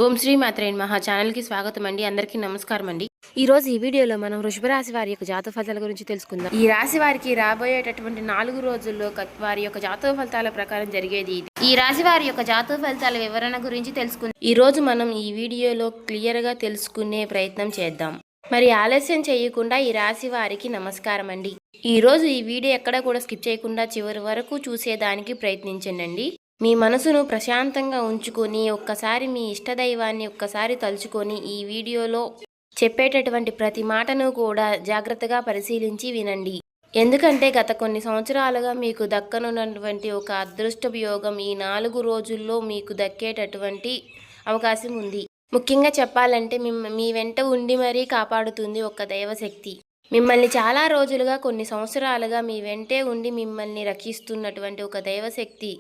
ఓం శ్రీ మాత్రే నమః. ఛానల్కి స్వాగతం అండి. అందరికీ నమస్కారం అండి. ఈ రోజు ఈ వీడియోలో మనం వృషభ రాశి వారి యొక్క జాతక ఫలితాల గురించి తెలుసుకుందాం. ఈ రాశి వారికి రాబోయేటటువంటి 4 రోజుల్లో వారి యొక్క జాతక ఫలితాల ప్రకారం జరిగేది ఇది. ఈ రాశి వారి యొక్క జాతక ఫలితాల వివరణ గురించి తెలుసుకుందాం. ఈ రోజు మనం ఈ వీడియోలో క్లియర్గా తెలుసుకునే ప్రయత్నం చేద్దాం. మరి ఆలస్యం చేయకుండా ఈ రాశి వారికి నమస్కారం అండి. ఈ రోజు ఈ వీడియో ఎక్కడ కూడా స్కిప్ చేయకుండా చివరి వరకు చూసేదానికి ప్రయత్నించండి. మీ మనసును ప్రశాంతంగా ఉంచుకొని ఒక్కసారి మీ ఇష్టదైవాన్ని ఒక్కసారి తలుచుకొని ఈ వీడియోలో చెప్పేటటువంటి ప్రతి మాటను కూడా జాగ్రత్తగా పరిశీలించి వినండి. ఎందుకంటే గత కొన్ని సంవత్సరాలుగా మీకు దక్కనున్నటువంటి ఒక అదృష్టపు యోగం ఈ 4 రోజుల్లో మీకు దక్కేటటువంటి అవకాశం ఉంది. ముఖ్యంగా చెప్పాలంటే మీ వెంట ఉండి మరీ కాపాడుతుంది ఒక దైవశక్తి. మిమ్మల్ని చాలా రోజులుగా కొన్ని సంవత్సరాలుగా మీ వెంటే ఉండి మిమ్మల్ని రక్షిస్తున్నటువంటి ఒక దైవశక్తి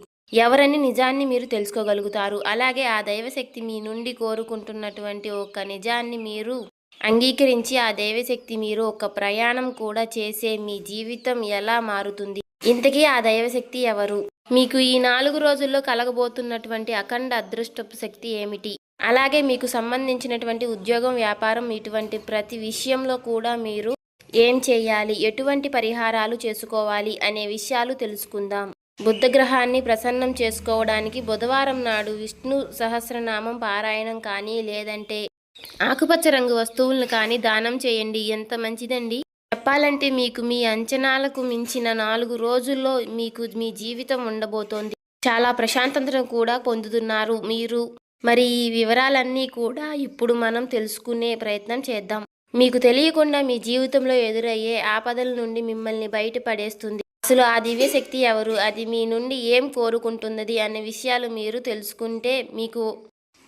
ఎవరని నిజాన్ని మీరు తెలుసుకోగలుగుతారు. అలాగే ఆ దైవశక్తి మీ నుండి కోరుకుంటున్నటువంటి ఒక నిజాన్ని మీరు అంగీకరించి ఆ దైవశక్తి మీరు ఒక ప్రయాణం కూడా చేసే మీ జీవితం ఎలా మారుతుంది. ఇంతకీ ఆ దైవశక్తి ఎవరు? మీకు ఈ 4 రోజుల్లో కలగబోతున్నటువంటి అఖండ అదృష్టపు శక్తి ఏమిటి? అలాగే మీకు సంబంధించినటువంటి ఉద్యోగం, వ్యాపారం ఇటువంటి ప్రతి విషయంలో కూడా మీరు ఏం చేయాలి, ఎటువంటి పరిహారాలు చేసుకోవాలి అనే విషయాలు తెలుసుకుందాం. బుధగ్రహాన్ని ప్రసన్నం చేసుకోవడానికి బుధవారం నాడు విష్ణు సహస్రనామం పారాయణం కానీ లేదంటే ఆకుపచ్చ రంగు వస్తువులను కానీ దానం చేయండి. ఎంత మంచిదండి. చెప్పాలంటే మీకు మీ అంచనాలకు మించిన 4 రోజుల్లో మీకు మీ జీవితం ఉండబోతోంది. చాలా ప్రశాంతతను కూడా పొందుతున్నారు మీరు. మరి ఈ వివరాలన్నీ కూడా ఇప్పుడు మనం తెలుసుకునే ప్రయత్నం చేద్దాం. మీకు తెలియకుండా మీ జీవితంలో ఎదురయ్యే ఆపదల నుండి మిమ్మల్ని బయటపడేస్తుంది. అసలు ఆ దివ్య శక్తి ఎవరు, అది మీ నుండి ఏం కోరుకుంటున్నది అనే విషయాలు మీరు తెలుసుకుంటే మీకు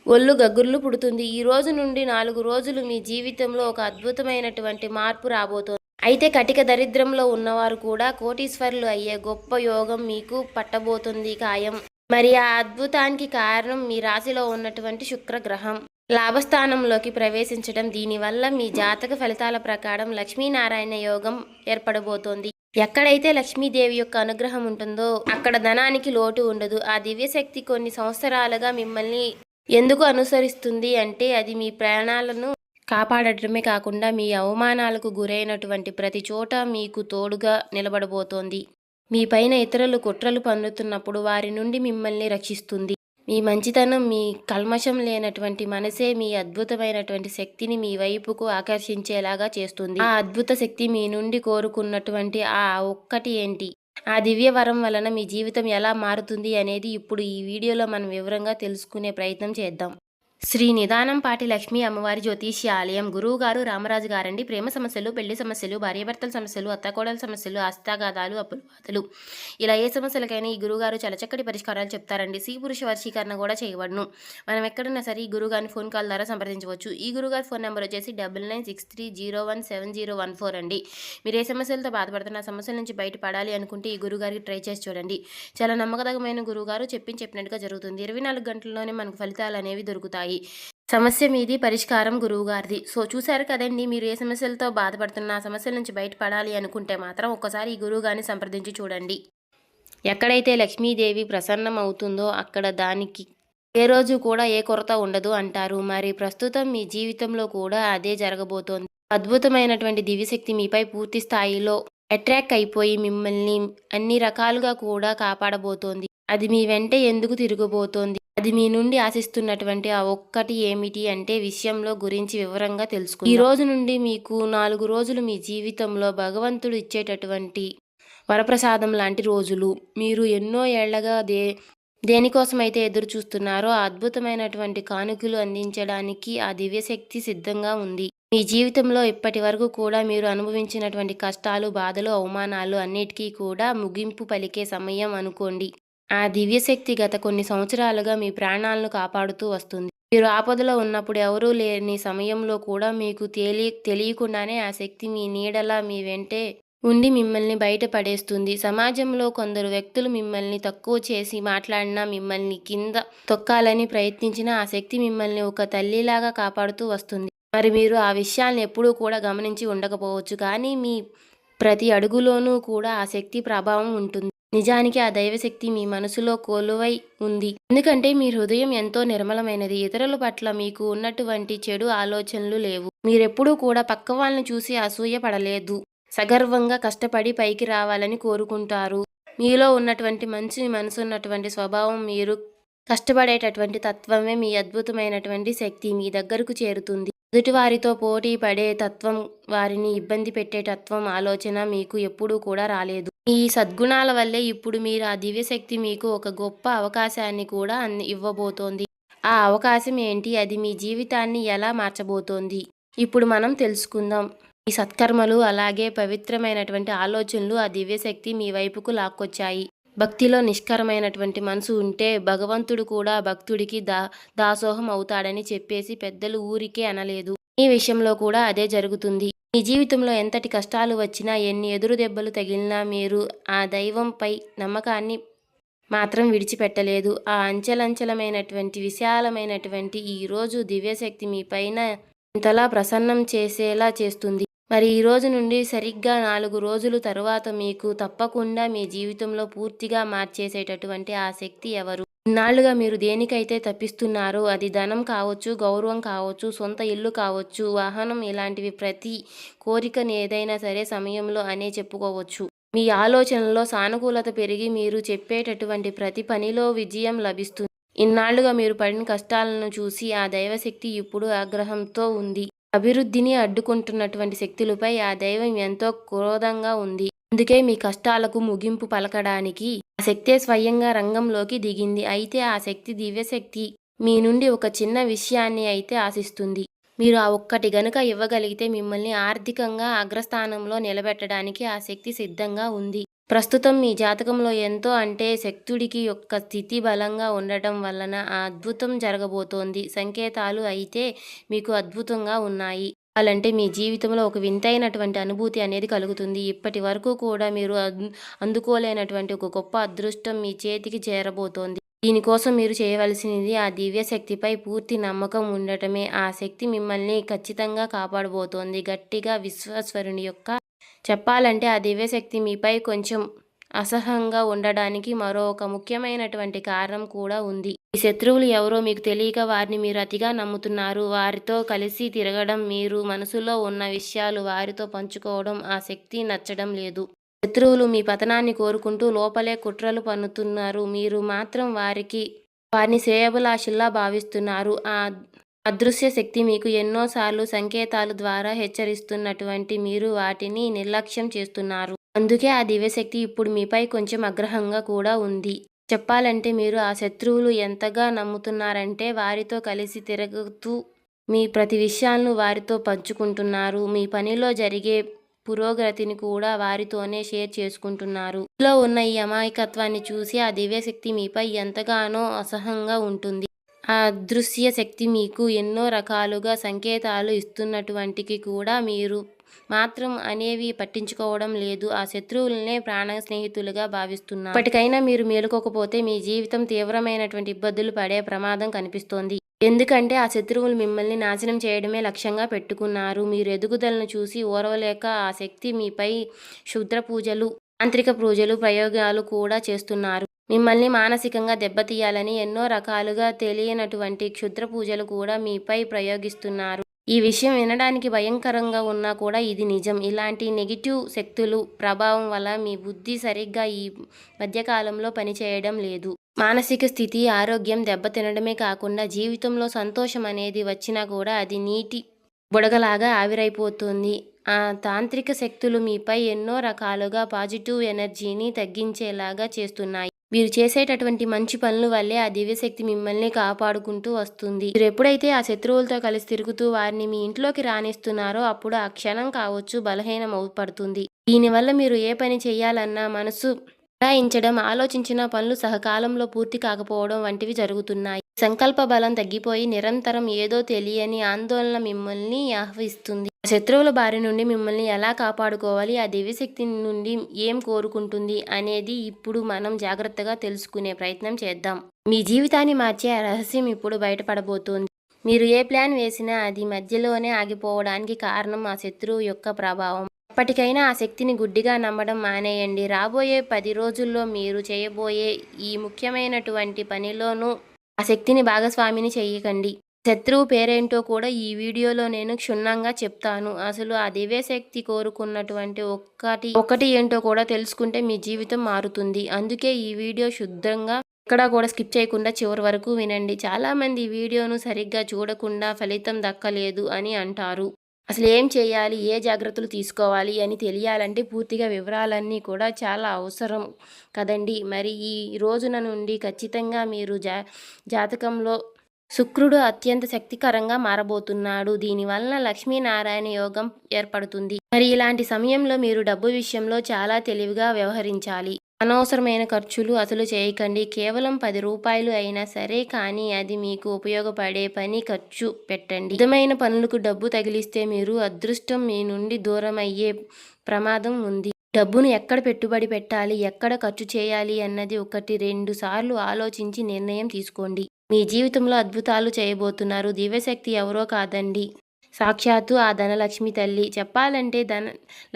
ఒళ్ళు గగ్గుర్లు పుడుతుంది. ఈ రోజు నుండి 4 రోజులు మీ జీవితంలో ఒక అద్భుతమైనటువంటి మార్పు రాబోతోంది. అయితే కటిక దరిద్రంలో ఉన్నవారు కూడా కోటీశ్వరులు అయ్యే గొప్ప యోగం మీకు పట్టబోతుంది ఖాయం. మరి ఆ అద్భుతానికి కారణం మీ రాశిలో ఉన్నటువంటి శుక్రగ్రహం లాభస్థానంలోకి ప్రవేశించడం. దీనివల్ల మీ జాతక ఫలితాల ప్రకారం లక్ష్మీనారాయణ యోగం ఏర్పడబోతోంది. ఎక్కడైతే లక్ష్మీదేవి యొక్క అనుగ్రహం ఉంటుందో అక్కడ ధనానికి లోటు ఉండదు. ఆ దివ్యశక్తి కొన్ని సంవత్సరాలుగా మిమ్మల్ని ఎందుకు అనుసరిస్తుంది అంటే అది మీ ప్రాణాలను కాపాడటమే కాకుండా మీ అవమానాలకు గురైనటువంటి ప్రతి చోట మీకు తోడుగా నిలబడబోతోంది. మీ పైన ఇతరులు కుట్రలు పన్నుతున్నప్పుడు వారి నుండి మిమ్మల్ని రక్షిస్తుంది. మీ మంచితనం, మీ కల్మషం లేనటువంటి మనసే మీ అద్భుతమైనటువంటి శక్తిని మీ వైపుకు ఆకర్షించేలాగా చేస్తుంది. ఆ అద్భుత శక్తి మీ నుండి కోరుకున్నటువంటి ఆ ఒక్కటి ఏంటి? ఆ దివ్య వరం వలన మీ జీవితం ఎలా మారుతుంది అనేది ఇప్పుడు ఈ వీడియోలో మనం వివరంగా తెలుసుకునే ప్రయత్నం చేద్దాం. శ్రీ నిదానంపాటి లక్ష్మీ అమ్మవారి జ్యోతిష్య ఆలయం. గురువు గారు రామరాజు గారండి. ప్రేమ సమస్యలు, పెళ్లి సమస్యలు, భార్యాభర్తల సమస్యలు, అత్తకోడల సమస్యలు, ఆస్తిగాదాలు, అప్పుల బాధలు ఇలా ఏ సమస్యలకైనా ఈ గురువుగారు చాలా చక్కటి పరిష్కారాలు చెప్తారండి. స్త్రీ పురుష వర్షీకరణ కూడా చేయబడును. మనం ఎక్కడున్నా సరే ఈ గురువుగారిని ఫోన్ కాల్ ద్వారా సంప్రదించవచ్చు. ఈ గురువుగారి ఫోన్ నెంబర్ వచ్చేసి 9963017014 అండి. మీరు ఏ సమస్యలతో బాధపడుతున్న సమస్యల నుంచి బయటపడాలి అనుకుంటే ఈ గురువుగారికి ట్రై చేసి చూడండి. చాలా నమ్మకదగమైన గురువుగారు చెప్పినట్టుగా జరుగుతుంది. 24 గంటల్లోనే మనకు ఫలితాలు అనేవి దొరుకుతాయి. సమస్య మీది, పరిష్కారం గురువుగారిది. సో చూశారు కదండి, మీరు ఏ సమస్యలతో బాధపడుతున్న ఆ సమస్యల నుంచి బయటపడాలి అనుకుంటే మాత్రం ఒక్కసారి ఈ గురువుగారిని సంప్రదించి చూడండి. ఎక్కడైతే లక్ష్మీదేవి ప్రసన్నం అవుతుందో అక్కడ దానికి ఏ రోజు కూడా ఏ కొరత ఉండదు అంటారు. మరి ప్రస్తుతం మీ జీవితంలో కూడా అదే జరగబోతోంది. అద్భుతమైనటువంటి దివ్యశక్తి మీపై పూర్తి స్థాయిలో అట్రాక్ట్ అయిపోయి మిమ్మల్ని అన్ని రకాలుగా కూడా కాపాడబోతోంది. అది మీ వెంట ఎందుకు తిరగబోతోంది, అది మీ నుండి ఆశిస్తున్నటువంటి ఆ ఒక్కటి ఏమిటి అంటే విషయంలో గురించి వివరంగా తెలుసుకుందాం. ఈ రోజు నుండి మీకు 4 రోజులు మీ జీవితంలో భగవంతుడు ఇచ్చేటటువంటి వరప్రసాదం లాంటి రోజులు. మీరు ఎన్నో ఏళ్లగా దేనికోసమైతే ఎదురు చూస్తున్నారో ఆ అద్భుతమైనటువంటి కానుకలు అందించడానికి ఆ దివ్యశక్తి సిద్ధంగా ఉంది. మీ జీవితంలో ఇప్పటి వరకు కూడా మీరు అనుభవించినటువంటి కష్టాలు, బాధలు, అవమానాలు అన్నిటికీ కూడా ముగింపు పలికే సమయం అనుకోండి. ఆ దివ్యశక్తి గత కొన్ని సంవత్సరాలుగా మీ ప్రాణాలను కాపాడుతూ వస్తుంది. మీరు ఆపదలో ఉన్నప్పుడు ఎవరూ లేని సమయంలో కూడా మీకు తెలియకుండానే ఆ శక్తి మీ నీడలా మీ వెంటే ఉండి మిమ్మల్ని బయటపడేస్తుంది. సమాజంలో కొందరు వ్యక్తులు మిమ్మల్ని తక్కువ చేసి మాట్లాడినా, మిమ్మల్ని కింద తొక్కాలని ప్రయత్నించినా ఆ శక్తి మిమ్మల్ని ఒక తల్లిలాగా కాపాడుతూ వస్తుంది. మరి మీరు ఆ విషయాలను ఎప్పుడూ కూడా గమనించి ఉండకపోవచ్చు, కానీ మీ ప్రతి అడుగులోనూ కూడా ఆ శక్తి ప్రభావం ఉంటుంది. నిజానికి ఆ దైవశక్తి మీ మనసులో కొలువై ఉంది. ఎందుకంటే మీ హృదయం ఎంతో నిర్మలమైనది. ఇతరుల పట్ల మీకు ఉన్నటువంటి చెడు ఆలోచనలు లేవు. మీరెప్పుడూ కూడా పక్క వాళ్ళని చూసి అసూయ పడలేదు. సగర్వంగా కష్టపడి పైకి రావాలని కోరుకుంటారు. మీలో ఉన్నటువంటి మంచి మనసున్నటువంటి స్వభావం, మీరు కష్టపడేటటువంటి తత్వమే మీ అద్భుతమైనటువంటి శక్తి మీ దగ్గరకు చేరుతుంది. ఎదుటివారితో పోటీ పడే తత్వం, వారిని ఇబ్బంది పెట్టే తత్వం ఆలోచన మీకు ఎప్పుడూ కూడా రాలేదు. ఈ సద్గుణాల వల్లే ఇప్పుడు మీరు ఆ దివ్యశక్తి మీకు ఒక గొప్ప అవకాశాన్ని కూడా ఇవ్వబోతోంది. ఆ అవకాశం ఏంటి? అది మీ జీవితాన్ని ఎలా మార్చబోతోంది? ఇప్పుడు మనం తెలుసుకుందాం. ఈ సత్కర్మలు అలాగే పవిత్రమైనటువంటి ఆలోచనలు ఆ దివ్యశక్తి మీ వైపుకు లాక్కొచ్చాయి. భక్తిలో నిష్కరమైనటువంటి మనసు ఉంటే భగవంతుడు కూడా భక్తుడికి దాసోహం అవుతాడని చెప్పేసి పెద్దలు ఊరికే అనలేదు. ఈ విషయంలో కూడా అదే జరుగుతుంది. మీ జీవితంలో ఎంతటి కష్టాలు వచ్చినా, ఎన్ని ఎదురు దెబ్బలు తగిలినా మీరు ఆ దైవంపై నమ్మకాన్ని మాత్రం విడిచిపెట్టలేదు. ఆ అంచెలంచెలమైనటువంటి విశాలమైనటువంటి ఈరోజు దివ్యశక్తి మీ పైన ఇంతలా ప్రసన్నం చేసేలా చేస్తుంది. మరి ఈ రోజు నుండి సరిగ్గా 4 రోజులు తరువాత మీకు తప్పకుండా మీ జీవితంలో పూర్తిగా మార్చేసేటటువంటి ఆ శక్తి ఎవరు? ఇన్నాళ్లుగా మీరు దేనికైతే తప్పిస్తున్నారో, అది ధనం కావచ్చు, గౌరవం కావచ్చు, సొంత ఇల్లు కావచ్చు, వాహనం, ఇలాంటివి ప్రతి కోరికను ఏదైనా సరే సమయంలో అనే చెప్పుకోవచ్చు. మీ ఆలోచనలో సానుకూలత పెరిగి మీరు చెప్పేటటువంటి ప్రతి పనిలో విజయం లభిస్తుంది. ఇన్నాళ్లుగా మీరు పడిన కష్టాలను చూసి ఆ దైవశక్తి ఇప్పుడు ఆగ్రహంతో ఉంది. అభివృద్ధిని అడ్డుకుంటున్నటువంటి శక్తులపై ఆ దైవం ఎంతో క్రోధంగా ఉంది. అందుకే మీ కష్టాలకు ముగింపు పలకడానికి ఆ శక్తే స్వయంగా రంగంలోకి దిగింది. అయితే ఆ శక్తి దివ్యశక్తి మీ నుండి ఒక చిన్న విషయాన్ని అయితే ఆశిస్తుంది. మీరు ఆ ఒక్కటి గనుక ఇవ్వగలిగితే మిమ్మల్ని ఆర్థికంగా అగ్రస్థానంలో నిలబెట్టడానికి ఆ శక్తి సిద్ధంగా ఉంది. ప్రస్తుతం మీ జాతకంలో ఎంతో అంటే శక్తుడికి యొక్క స్థితి బలంగా ఉండటం వలన ఆ అద్భుతం జరగబోతోంది. సంకేతాలు అయితే మీకు అద్భుతంగా ఉన్నాయి. అలాంటే మీ జీవితంలో ఒక వింతైనటువంటి అనుభూతి అనేది కలుగుతుంది. ఇప్పటి వరకు కూడా మీరు అందుకోలేనటువంటి ఒక గొప్ప అదృష్టం మీ చేతికి చేరబోతోంది. దీనికోసం మీరు చేయవలసినది ఆ దివ్యశక్తిపై పూర్తి నమ్మకం ఉండటమే. ఆ శక్తి మిమ్మల్ని ఖచ్చితంగా కాపాడబోతోంది. గట్టిగా విశ్వేశ్వరుని యొక్క చెప్పాలంటే ఆ దివ్యశక్తి మీపై కొంచెం అసహ్యంగా ఉండడానికి మరో ఒక ముఖ్యమైనటువంటి కారణం కూడా ఉంది. ఈ శత్రువులు ఎవరో మీకు తెలియక వారిని మీరు అతిగా నమ్ముతున్నారు. వారితో కలిసి తిరగడం, మీరు మనసులో ఉన్న విషయాలు వారితో పంచుకోవడం ఆ శక్తి నచ్చడం లేదు. శత్రువులు మీ పతనాన్ని కోరుకుంటూ లోపలే కుట్రలు పన్నుతున్నారు. మీరు మాత్రం వారిని శ్రేయోభిలాషుల్లా భావిస్తున్నారు. ఆ అదృశ్య శక్తి మీకు ఎన్నోసార్లు సంకేతాల ద్వారా హెచ్చరిస్తున్నటువంటి మీరు వాటిని నిర్లక్ష్యం చేస్తున్నారు. అందుకే ఆ దివ్యశక్తి ఇప్పుడు మీపై కొంచెం ఆగ్రహంగా కూడా ఉంది. చెప్పాలంటే మీరు ఆ శత్రువులు ఎంతగా నమ్ముతున్నారంటే వారితో కలిసి తిరుగుతూ మీ ప్రతి విషయాలను వారితో పంచుకుంటున్నారు. మీ పనిలో జరిగే పురోగతిని కూడా వారితోనే షేర్ చేసుకుంటున్నారు. ఇందులో ఉన్న ఈ అమాయకత్వాన్ని చూసి ఆ దివ్యశక్తి మీపై ఎంతగానో అసహ్యంగా ఉంటుంది. ఆ అదృశ్య శక్తి మీకు ఎన్నో రకాలుగా సంకేతాలు ఇస్తున్నటువంటికి కూడా మీరు మాత్రం అనేవి పట్టించుకోవడం లేదు. ఆ శత్రువులనే ప్రాణ స్నేహితులుగా భావిస్తున్నారు. ఇప్పటికైనా మీరు మేలుకోకపోతే మీ జీవితం తీవ్రమైనటువంటి ఇబ్బందులు పడే ప్రమాదం కనిపిస్తోంది. ఎందుకంటే ఆ శత్రువులు మిమ్మల్ని నాశనం చేయడమే లక్ష్యంగా పెట్టుకున్నారు. మీరు ఎదుగుదలను చూసి ఓర్వలేక ఆ శక్తి మీపై క్షుద్ర పూజలు, తాంత్రిక పూజలు, ప్రయోగాలు కూడా చేస్తున్నారు. మిమ్మల్ని మానసికంగా దెబ్బతీయాలని ఎన్నో రకాలుగా తెలియనటువంటి క్షుద్ర పూజలు కూడా మీపై ప్రయోగిస్తున్నారు. ఈ విషయం వినడానికి భయంకరంగా ఉన్నా కూడా ఇది నిజం. ఇలాంటి నెగిటివ్ శక్తులు ప్రభావం వల్ల మీ బుద్ధి సరిగ్గా ఈ మధ్యకాలంలో పనిచేయడం లేదు. మానసిక స్థితి, ఆరోగ్యం దెబ్బతినడమే కాకుండా జీవితంలో సంతోషం అనేది వచ్చినా కూడా అది నీటి బుడగలాగా ఆవిరైపోతుంది. ఆ తాంత్రిక శక్తులు మీపై ఎన్నో రకాలుగా పాజిటివ్ ఎనర్జీని తగ్గించేలాగా చేస్తున్నాయి. మీరు చేసేటటువంటి మంచి పనుల వల్లే ఆ దివ్యశక్తి మిమ్మల్ని కాపాడుకుంటూ వస్తుంది. మీరు ఎప్పుడైతే ఆ శత్రువులతో కలిసి తిరుగుతూ వారిని మీ ఇంట్లోకి రానిస్తున్నారో అప్పుడు ఆ క్షణం కావచ్చు బలహీనం పడుతుంది. దీనివల్ల మీరు ఏ పని చేయాలన్నా మనసు ఫిరాయించడం, ఆలోచించిన పనులు సకాలంలో పూర్తి కాకపోవడం వంటివి జరుగుతున్నాయి. సంకల్ప బలం తగ్గిపోయి నిరంతరం ఏదో తెలియని ఆందోళన మిమ్మల్ని ఆహ్వానిస్తుంది. శత్రువుల బారి నుండి మిమ్మల్ని ఎలా కాపాడుకోవాలి, ఆ దివ్యశక్తి నుండి ఏం కోరుకుంటుంది అనేది ఇప్పుడు మనం జాగ్రత్తగా తెలుసుకునే ప్రయత్నం చేద్దాం. మీ జీవితాన్ని మార్చే ఆ రహస్యం ఇప్పుడు బయటపడబోతోంది. మీరు ఏ ప్లాన్ వేసినా అది మధ్యలోనే ఆగిపోవడానికి కారణం ఆ శత్రువు యొక్క ప్రభావం. ఇప్పటికైనా ఆ శక్తిని గుడ్డిగా నమ్మడం మానేయండి. రాబోయే 10 రోజుల్లో మీరు చేయబోయే ఈ ముఖ్యమైనటువంటి పనిలోనూ ఆ శక్తిని భాగస్వామిని చెయ్యకండి. శత్రువు పేరేంటో కూడా ఈ వీడియోలో నేను క్షుణ్ణంగా చెప్తాను. అసలు ఆ దివ్యశక్తి కోరుకున్నటువంటి ఒకటి ఏంటో కూడా తెలుసుకుంటే మీ జీవితం మారుతుంది. అందుకే ఈ వీడియో శుద్ధంగా ఎక్కడా కూడా స్కిప్ చేయకుండా చివరి వరకు వినండి. చాలామంది ఈ వీడియోను సరిగ్గా చూడకుండా ఫలితం దక్కలేదు అని అంటారు. అసలు ఏం చేయాలి, ఏ జాగ్రత్తలు తీసుకోవాలి అని తెలియాలంటే పూర్తిగా వివరాలన్నీ కూడా చాలా అవసరం కదండి. మరి ఈ రోజున నుండి ఖచ్చితంగా మీరు జాతకంలో శుక్రుడు అత్యంత శక్తికరంగా మారబోతున్నాడు. దీనివలన లక్ష్మీనారాయణ యోగం ఏర్పడుతుంది. మరి ఇలాంటి సమయంలో మీరు డబ్బు విషయంలో చాలా తెలివిగా వ్యవహరించాలి. అనవసరమైన ఖర్చులు అసలు చేయకండి. కేవలం 10 రూపాయలు అయినా సరే కానీ అది మీకు ఉపయోగపడే పని ఖర్చు పెట్టండి. విధమైన పనులకు డబ్బు తగిలిస్తే మీరు అదృష్టం మీ నుండి దూరం అయ్యే ప్రమాదం ఉంది. డబ్బును ఎక్కడ పెట్టుబడి పెట్టాలి, ఎక్కడ ఖర్చు చేయాలి అన్నది 1-2 సార్లు ఆలోచించి నిర్ణయం తీసుకోండి. మీ జీవితంలో అద్భుతాలు చేయబోతున్నారు. దివ్యశక్తి ఎవరో కాదండి, సాక్షాత్తు ఆ ధనలక్ష్మి తల్లి. చెప్పాలంటే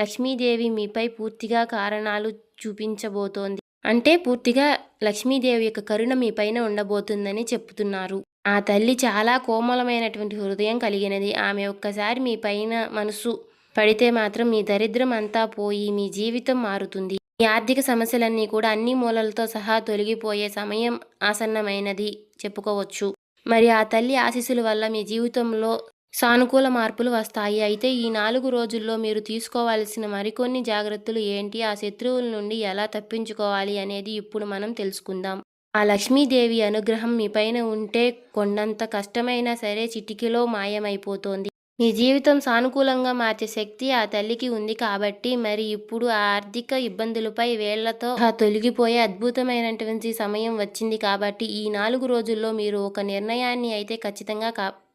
లక్ష్మీదేవి మీపై పూర్తిగా కారణాలు చూపించబోతోంది. అంటే పూర్తిగా లక్ష్మీదేవి యొక్క కరుణ మీ పైన ఉండబోతుందని చెప్తున్నారు. ఆ తల్లి చాలా కోమలమైనటువంటి హృదయం కలిగినది. ఆమె ఒక్కసారి మీ పైన మనసు పడితే మాత్రం మీ దరిద్రం అంతా పోయి మీ జీవితం మారుతుంది. మీ ఆర్థిక సమస్యలన్నీ కూడా అన్ని మూలలతో సహా తొలగిపోయే సమయం ఆసన్నమైనది చెప్పుకోవచ్చు. మరి ఆ తల్లి ఆశీస్సుల వల్ల మీ జీవితంలో సానుకూల మార్పులు వస్తాయి. అయితే ఈ 4 రోజుల్లో మీరు తీసుకోవాల్సిన మరికొన్ని జాగ్రత్తలు ఏంటి, ఆ శత్రువుల నుండి ఎలా తప్పించుకోవాలి అనేది ఇప్పుడు మనం తెలుసుకుందాం. ఆ లక్ష్మీదేవి అనుగ్రహం మీ పైన ఉంటే కొండంత కష్టమైనా సరే చిటికెలో మాయమైపోతోంది. మీ జీవితం సానుకూలంగా మార్చే శక్తి ఆ తల్లికి ఉంది కాబట్టి మరి ఇప్పుడు ఆ ఆర్థిక ఇబ్బందులపై వేళ్లతో తొలగిపోయే అద్భుతమైనటువంటి సమయం వచ్చింది. కాబట్టి ఈ 4 రోజుల్లో మీరు ఒక నిర్ణయాన్ని అయితే ఖచ్చితంగా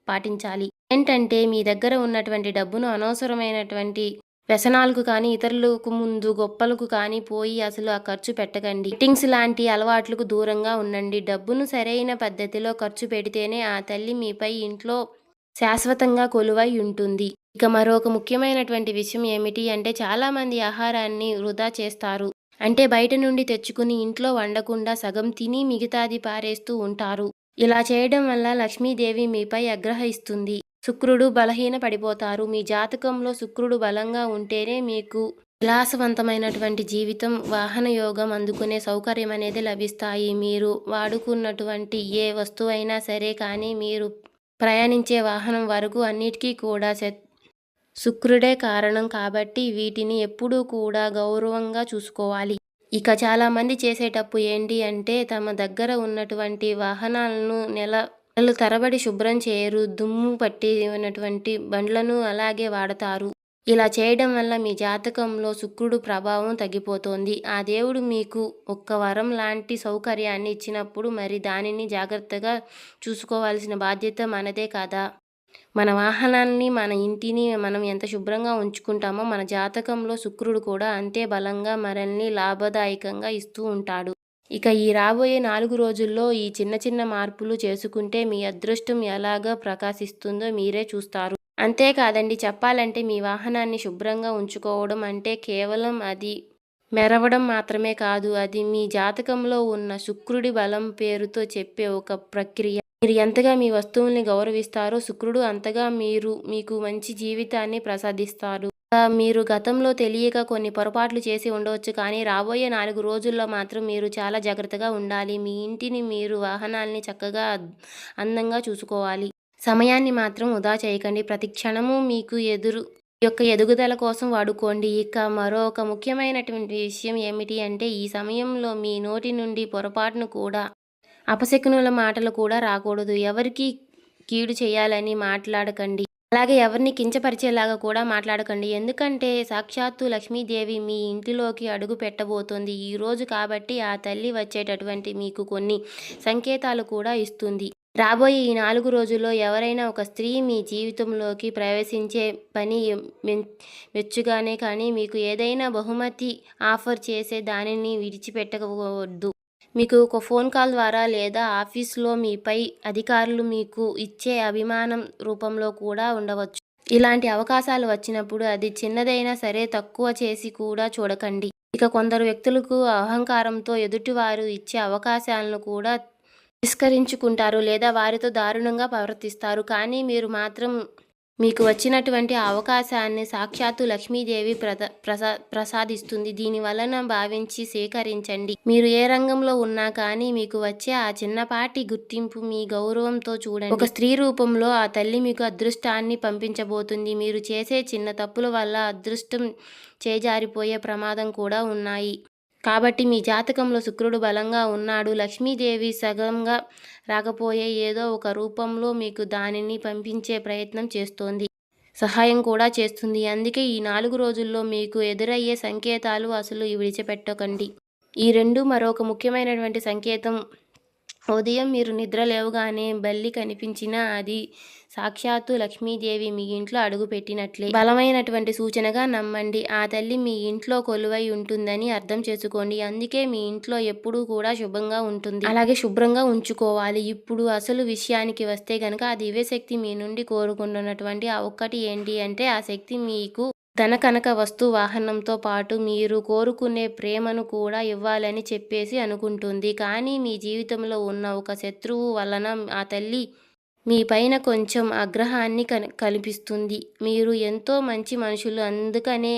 పాటించాలి. ఏంటంటే మీ దగ్గర ఉన్నటువంటి డబ్బును అనవసరమైనటువంటి వ్యసనాలకు కానీ ఇతరులకు ముందు గొప్పలకు కానీ పోయి అసలు ఆ ఖర్చు పెట్టకండి. బెట్టింగ్స్ లాంటి అలవాట్లకు దూరంగా ఉండండి. డబ్బును సరైన పద్ధతిలో ఖర్చు పెడితేనే ఆ తల్లి మీపై ఇంట్లో శాశ్వతంగా కొలువై ఉంటుంది. ఇక మరొక ముఖ్యమైనటువంటి విషయం ఏమిటి అంటే చాలామంది ఆహారాన్ని వృధా చేస్తారు. అంటే బయట నుండి తెచ్చుకుని ఇంట్లో వండకుండా సగం తిని మిగతాది పారేస్తూ ఉంటారు. ఇలా చేయడం వల్ల లక్ష్మీదేవి మీపై ఆగ్రహిస్తుంది. శుక్రుడు బలహీన పడిపోతారు. మీ జాతకంలో శుక్రుడు బలంగా ఉంటేనే మీకు విలాసవంతమైనటువంటి జీవితం, వాహన యోగం, అందుకునే సౌకర్యం అనేది లభిస్తాయి. మీరు వాడుకున్నటువంటి ఏ వస్తువైనా సరే కానీ మీరు ప్రయాణించే వాహనం వరకు అన్నిటికీ కూడా శుక్రుడే కారణం కాబట్టి వీటిని ఎప్పుడూ కూడా గౌరవంగా చూసుకోవాలి. ఇక చాలామంది చేసే తప్పు ఏంటి అంటే తమ దగ్గర ఉన్నటువంటి వాహనాలను నెలలు తరబడి శుభ్రం చేయరు. దుమ్ము పట్టి ఉన్నటువంటి బండ్లను అలాగే వాడతారు. ఇలా చేయడం వల్ల మీ జాతకంలో శుక్రుడు ప్రభావం తగ్గిపోతోంది. ఆ దేవుడు మీకు ఒక్క వరం లాంటి సౌకర్యాన్ని ఇచ్చినప్పుడు మరి దానిని జాగ్రత్తగా చూసుకోవాల్సిన బాధ్యత మనదే కదా. మన వాహనాన్ని, మన ఇంటిని మనం ఎంత శుభ్రంగా ఉంచుకుంటామో మన జాతకంలో శుక్రుడు కూడా అంతే బలంగా మనల్ని లాభదాయకంగా ఇస్తూ ఉంటాడు. ఇక ఈ రాబోయే 4 రోజుల్లో ఈ చిన్న చిన్న మార్పులు చేసుకుంటే మీ అదృష్టం ఎలాగా ప్రకాశిస్తుందో మీరే చూస్తారు. అంతేకాదండి, చెప్పాలంటే మీ వాహనాన్ని శుభ్రంగా ఉంచుకోవడం అంటే కేవలం అది మెరవడం మాత్రమే కాదు, అది మీ జాతకంలో ఉన్న శుక్రుడి బలం పేరుతో చెప్పే ఒక ప్రక్రియ. మీరు ఎంతగా మీ వస్తువుల్ని గౌరవిస్తారో శుక్రుడు అంతగా మీకు మంచి జీవితాన్ని ప్రసాదిస్తారు. మీరు గతంలో తెలియక కొన్ని పొరపాట్లు చేసి ఉండవచ్చు, కానీ రాబోయే 4 రోజుల్లో మాత్రం మీరు చాలా జాగ్రత్తగా ఉండాలి. మీ ఇంటిని, మీరు వాహనాల్ని చక్కగా అందంగా చూసుకోవాలి. సమయాన్ని మాత్రం వృధా చేయకండి. ప్రతి క్షణము మీకు యొక్క ఎదుగుదల కోసం వాడుకోండి. ఇక మరొక ముఖ్యమైనటువంటి విషయం ఏమిటి అంటే ఈ సమయంలో మీ నోటి నుండి పొరపాటును కూడా అపశకునుల మాటలు కూడా రాకూడదు. ఎవరికి కీడు చేయాలని మాట్లాడకండి. అలాగే ఎవరిని కించపరిచేలాగా కూడా మాట్లాడకండి. ఎందుకంటే సాక్షాత్తు లక్ష్మీదేవి మీ ఇంటిలోకి అడుగు పెట్టబోతోంది ఈరోజు. కాబట్టి ఆ తల్లి వచ్చేటటువంటి మీకు కొన్ని సంకేతాలు కూడా ఇస్తుంది. రాబోయే ఈ 4 రోజుల్లో ఎవరైనా ఒక స్త్రీ మీ జీవితంలోకి ప్రవేశించే పని మెచ్చుగానే కానీ మీకు ఏదైనా బహుమతి ఆఫర్ చేసే దానిని విడిచిపెట్టవద్దు. మీకు ఒక ఫోన్ కాల్ ద్వారా లేదా ఆఫీస్లో మీపై అధికారులు మీకు ఇచ్చే అభిమానం రూపంలో కూడా ఉండవచ్చు. ఇలాంటి అవకాశాలు వచ్చినప్పుడు అది చిన్నదైనా సరే తక్కువ చేసి కూడా చూడకండి. ఇక కొందరు వ్యక్తులకు అహంకారంతో ఎదుటివారు ఇచ్చే అవకాశాలను కూడా తిరస్కరించుకుంటారు లేదా వారితో దారుణంగా ప్రవర్తిస్తారు. కానీ మీరు మాత్రం మీకు వచ్చినటువంటి ఆ అవకాశాన్ని సాక్షాత్తు లక్ష్మీదేవి ప్రసాదిస్తుంది. దీని వలన భావించి స్వీకరించండి. మీరు ఏ రంగంలో ఉన్నా కానీ మీకు వచ్చే ఆ చిన్నపాటి గుర్తింపు మీ గౌరవంతో చూడండి. ఒక స్త్రీ రూపంలో ఆ తల్లి మీకు అదృష్టాన్ని పంపించబోతుంది. మీరు చేసే చిన్న తప్పుల వల్ల అదృష్టం చేజారిపోయే ప్రమాదం కూడా ఉన్నాయి. కాబట్టి మీ జాతకంలో శుక్రుడు బలంగా ఉన్నాడు. లక్ష్మీదేవి సగంగా రాకపోయే ఏదో ఒక రూపంలో మీకు దానిని పంపించే ప్రయత్నం చేస్తోంది. సహాయం కూడా చేస్తుంది. అందుకే ఈ 4 రోజుల్లో మీకు ఎదురయ్యే సంకేతాలు అసలు విడిచిపెట్టకండి. ఈ రెండు మరొక ముఖ్యమైనటువంటి సంకేతం. ఉదయం మీరు నిద్ర లేవగానే బల్లి కనిపించినా అది సాక్షాత్తు లక్ష్మీదేవి మీ ఇంట్లో అడుగుపెట్టినట్లే. బలమైనటువంటి సూచనగా నమ్మండి. ఆ తల్లి మీ ఇంట్లో కొలువై ఉంటుందని అర్థం చేసుకోండి. అందుకే మీ ఇంట్లో ఎప్పుడూ కూడా శుభంగా ఉంటుంది. అలాగే శుభ్రంగా ఉంచుకోవాలి. ఇప్పుడు అసలు విషయానికి వస్తే గనక ఆ దివ్యశక్తి మీ నుండి కోరుకుంటున్నటువంటి ఆ ఒక్కటి ఏంటి అంటే ఆ శక్తి మీకు ధన కనక వస్తు వాహనంతో పాటు మీరు కోరుకునే ప్రేమను కూడా ఇవ్వాలని చెప్పేసి అనుకుంటుంది. కానీ మీ జీవితంలో ఉన్న ఒక శత్రువు వలన ఆ తల్లి మీ పైన కొంచెం ఆగ్రహాన్ని కల్పిస్తుంది. మీరు ఎంతో మంచి మనుషులు అందుకనే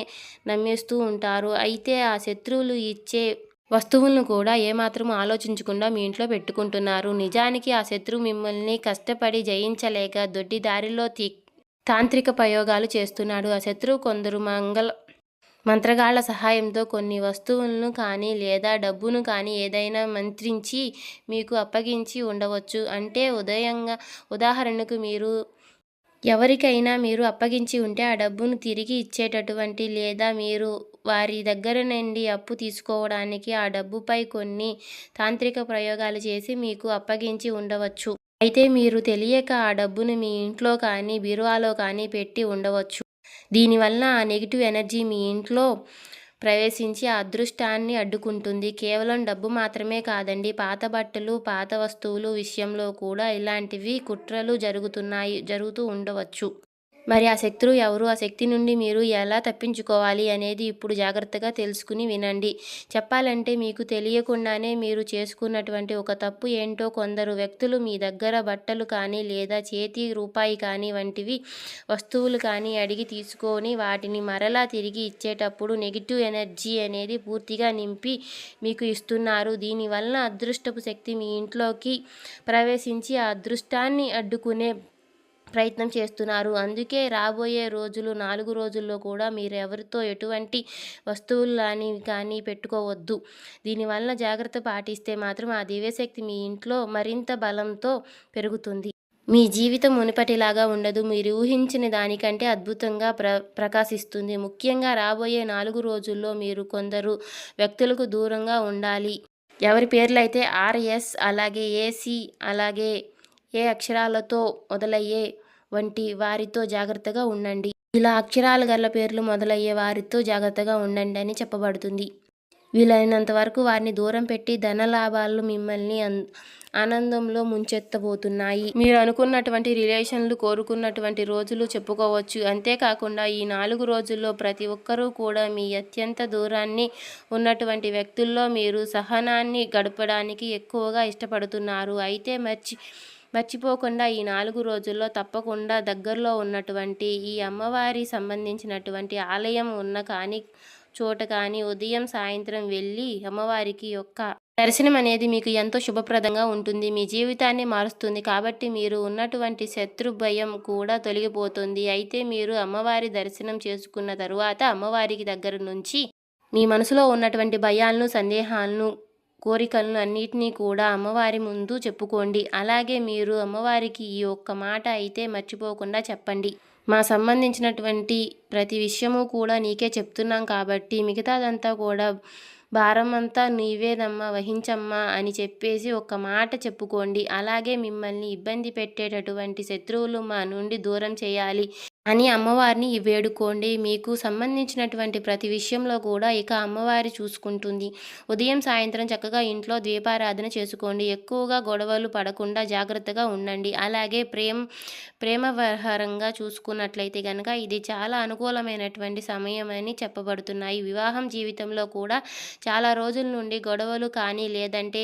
నమ్మేస్తూ ఉంటారు. అయితే ఆ శత్రువులు ఇచ్చే వస్తువులను కూడా ఏమాత్రం ఆలోచించకుండా మీ ఇంట్లో పెట్టుకుంటున్నారు. నిజానికి ఆ శత్రువు మిమ్మల్ని కష్టపడి జయించలేక దొడ్డి దారిలో తాంత్రిక ప్రయోగాలు చేస్తున్నాడు. ఆ శత్రువు కొందరు మంత్రగాళ్ల సహాయంతో కొన్ని వస్తువులను కానీ లేదా డబ్బును కానీ ఏదైనా మంత్రించి మీకు అప్పగించి ఉండవచ్చు. అంటే ఉదాహరణకు మీరు ఎవరికైనా మీరు అప్పగించి ఉంటే ఆ డబ్బును తిరిగి ఇచ్చేటటువంటి లేదా మీరు వారి దగ్గర నుండి అప్పు తీసుకోవడానికి ఆ డబ్బుపై కొన్ని తాంత్రిక ప్రయోగాలు చేసి మీకు అప్పగించి ఉండవచ్చు. అయితే మీరు తెలియక ఆ డబ్బును మీ ఇంట్లో కానీ బీరువాలో కానీ పెట్టి ఉండవచ్చు. దీనివల్ల ఆ నెగిటివ్ ఎనర్జీ మీ ఇంట్లో ప్రవేశించి ఆ అదృష్టాన్ని అడ్డుకుంటుంది. కేవలం డబ్బు మాత్రమే కాదండి, పాత బట్టలు, పాత వస్తువులు విషయంలో కూడా ఇలాంటివి కుట్రలు జరుగుతూ ఉండవచ్చు. మరి ఆ శత్రువు ఎవరు? ఆ శక్తి నుండి మీరు ఎలా తప్పించుకోవాలి అనేది ఇప్పుడు జాగ్రత్తగా తెలుసుకుని వినండి. చెప్పాలంటే మీకు తెలియకుండానే మీరు చేసుకున్నటువంటి ఒక తప్పు ఏంటో కొందరు వ్యక్తులు మీ దగ్గర బట్టలు కానీ లేదా చేతి రూపాయి కానీ వంటివి వస్తువులు కానీ అడిగి తీసుకొని వాటిని మరలా తిరిగి ఇచ్చేటప్పుడు నెగిటివ్ ఎనర్జీ అనేది పూర్తిగా నింపి మీకు ఇస్తున్నారు. దీనివల్ల అదృష్టపు శక్తి మీ ఇంట్లోకి ప్రవేశించి ఆ అదృష్టాన్ని అడ్డుకునే ప్రయత్నం చేస్తున్నారు. అందుకే రాబోయే 4 రోజుల్లో కూడా మీరు ఎవరితో ఎటువంటి వస్తువులు కానీ పెట్టుకోవద్దు. దీనివల్ల జాగ్రత్త పాటిస్తే మాత్రం ఆ దివ్యశక్తి మీ ఇంట్లో మరింత బలంతో పెరుగుతుంది. మీ జీవితం మునుపటిలాగా ఉండదు. మీరు ఊహించిన దానికంటే అద్భుతంగా ప్రకాశిస్తుంది. ముఖ్యంగా రాబోయే 4 రోజుల్లో మీరు కొందరు వ్యక్తులకు దూరంగా ఉండాలి. ఎవరి పేర్లైతే RS అలాగే AC అలాగే ఏ అక్షరాలతో మొదలయ్యే వంటి వారితో జాగ్రత్తగా ఉండండి. ఇలా అక్షరాలు గల పేర్లు మొదలయ్యే వారితో జాగ్రత్తగా ఉండండి అని చెప్పబడుతుంది. వీలైనంత వరకు వారిని దూరం పెట్టి ధన లాభాలు మిమ్మల్ని ఆనందంలో ముంచెత్తబోతున్నాయి. మీరు అనుకున్నటువంటి రిలేషన్లు కోరుకున్నటువంటి రోజులు చెప్పుకోవచ్చు. అంతేకాకుండా ఈ 4 రోజుల్లో ప్రతి ఒక్కరూ కూడా మీ అత్యంత దూరాన్ని ఉన్నటువంటి వ్యక్తుల్లో మీరు సహనాన్ని గడపడానికి ఎక్కువగా ఇష్టపడుతున్నారు. అయితే మర్చిపోకుండా ఈ 4 రోజుల్లో తప్పకుండా దగ్గరలో ఉన్నటువంటి ఈ అమ్మవారి సంబంధించినటువంటి ఆలయం ఉన్న చోట కానీ ఉదయం సాయంత్రం వెళ్ళి అమ్మవారికి యొక్క దర్శనం అనేది మీకు ఎంతో శుభప్రదంగా ఉంటుంది. మీ జీవితాన్ని మారుస్తుంది. కాబట్టి మీరు ఉన్నటువంటి శత్రు భయం కూడా తొలగిపోతుంది. అయితే మీరు అమ్మవారి దర్శనం చేసుకున్న తరువాత అమ్మవారికి దగ్గర నుంచి మీ మనసులో ఉన్నటువంటి భయాలను, సందేహాలను, కోరికలను అన్నిటినీ కూడా అమ్మవారి ముందు చెప్పుకోండి. అలాగే మీరు అమ్మవారికి ఈ ఒక్క మాట అయితే మర్చిపోకుండా చెప్పండి. మా సంబంధించినటువంటి ప్రతి విషయము కూడా నీకే చెప్తున్నాం కాబట్టి మిగతాదంతా కూడా భారం అంతా నీవేదమ్మా వహించమ్మా అని చెప్పేసి ఒక మాట చెప్పుకోండి. అలాగే మిమ్మల్ని ఇబ్బంది పెట్టేటటువంటి శత్రువులు మా నుండి దూరం చేయాలి. అని అమ్మవారిని వేడుకోండి. మీకు సంబంధించినటువంటి ప్రతి విషయంలో కూడా ఇక అమ్మవారి చూసుకుంటుంది. ఉదయం, సాయంత్రం చక్కగా ఇంట్లో దీపారాధన చేసుకోండి. ఎక్కువగా గొడవలు పడకుండా జాగ్రత్తగా ఉండండి. అలాగే ప్రేమవహరంగా చూసుకున్నట్లయితే గనక ఇది చాలా అనుకూలమైనటువంటి సమయం అని చెప్పబడుతున్నాయి. వివాహం జీవితంలో కూడా చాలా రోజుల నుండి గొడవలు కానీ లేదంటే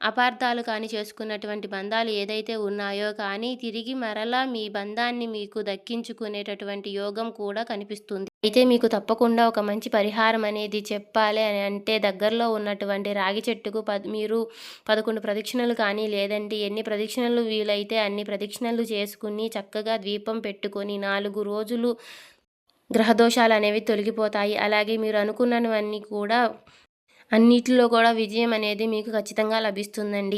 అపార్థాలు కానీ చేసుకున్నటువంటి బంధాలు ఏదైతే ఉన్నాయో కానీ తిరిగి మరలా మీ బంధాన్ని మీకు దక్కించుకునేటటువంటి యోగం కూడా కనిపిస్తుంది. అయితే మీకు తప్పకుండా ఒక మంచి పరిహారం అనేది చెప్పాలి అని అంటే దగ్గరలో ఉన్నటువంటి రాగి చెట్టుకు మీరు 11 ప్రదక్షిణలు కానీ లేదంటే ఎన్ని ప్రదక్షిణలు వీలైతే అన్ని ప్రదక్షిణలు చేసుకుని చక్కగా దీపం పెట్టుకొని 4 రోజులు గ్రహదోషాలు అనేవి తొలగిపోతాయి. అలాగే మీరు అనుకున్నవన్నీ కూడా అన్నిటిలో కూడా విజయం అనేది మీకు ఖచ్చితంగా లభిస్తుందండి.